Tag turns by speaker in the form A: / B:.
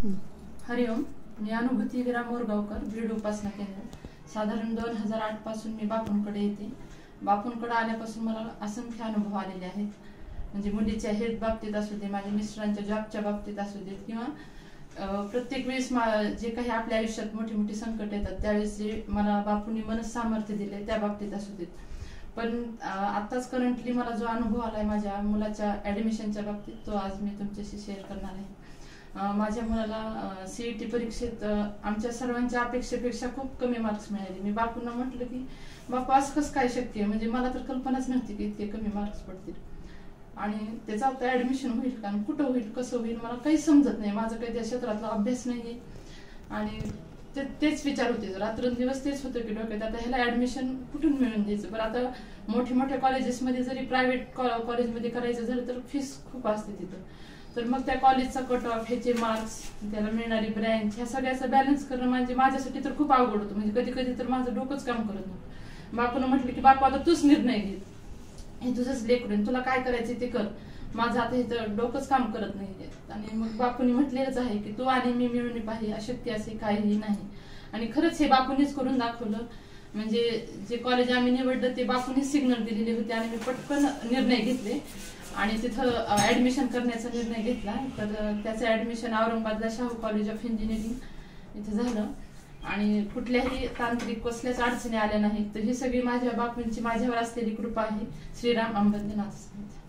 A: हरिओम. मी अनुभूती विराम मोरगावकर, बीड उपासना केंद्र. साधारण 2008 पासून मी बापूंकडे येते. बापूंकडे आल्यापासून मला असंख्य अनुभव आलेले आहेत. म्हणजे मुलीच्या हेल्थ बाबतीत असू दे, माझ्या मिस्टरांच्या जॉबच्या बाबतीत असू देत, किंवा प्रत्येक वेळेस जे काही आपल्या आयुष्यात मोठी मोठी संकट येतात त्यावेळेस जे मला बापूंनी मनसामर्थ्य दिले त्या बाबतीत असू देत. पण आताच करंटली मला जो अनुभव आलाय माझ्या मुलाच्या ऍडमिशनच्या बाबतीत, तो आज मी तुमच्याशी शेअर करणार आहे. माझ्या मुलाला CET परीक्षेत आमच्या सर्वांच्या अपेक्षेपेक्षा खूप कमी मार्क्स मिळाले. मी बापूंना म्हटलं की बापू असं कसं काय शक्य आहे, म्हणजे मला तर कल्पनाच नव्हती की इतके कमी मार्क्स पडतील आणि त्याचं आता ऍडमिशन होईल का, कुठं होईल, कसं होईल, मला काही समजत नाही. माझं काही त्या क्षेत्रातला अभ्यास नाहीये आणि तेच विचार होते, रात्रंदिवस तेच होतं की डोक्यात आता ह्याला ऍडमिशन कुठून मिळून द्यायचं. पण आता मोठ्या कॉलेजेसमध्ये जरी प्रायव्हेट कॉलेजमध्ये करायचं झालं तर फीस खूप असते तिथं. तर मग त्या कॉलेजचा कट ऑफ, ह्याचे मार्क्स, त्याला मिळणारी ब्रँच, ह्या सगळ्याचं बॅलन्स करणं म्हणजे माझ्यासाठी तर खूप अवघड होतं. म्हणजे कधी कधी तर माझं डोकंच काम करत नव्हतं. बापूनं म्हटलं की बापू आता तूच निर्णय घे, हे तुझंच लेकरून, तुला काय करायचं ते कर, माझं आता इथं डोकंच काम करत नाही. आणि मग बापूंनी म्हटलेलंच आहे की तू आणि मी मिळून पाहिजे, अशक्य असे काहीही नाही. आणि खरंच हे बापूंनीच करून दाखवलं. म्हणजे जे कॉलेज आम्ही निवडलं ते बापूंनीच सिग्नल दिलेले होते आणि मी पटकन निर्णय घेतले आणि तिथं ऍडमिशन करण्याचा निर्णय घेतला. तर त्याचं ऍडमिशन औरंगाबादला शाहू कॉलेज ऑफ इंजिनिअरिंग इथं झालं आणि कुठल्याही तांत्रिक कसल्याच अडचणी आल्या नाहीत. तर ही सगळी माझ्या बापूंची माझ्यावर असलेली कृपा आहे. श्रीराम अंबंदनाथ.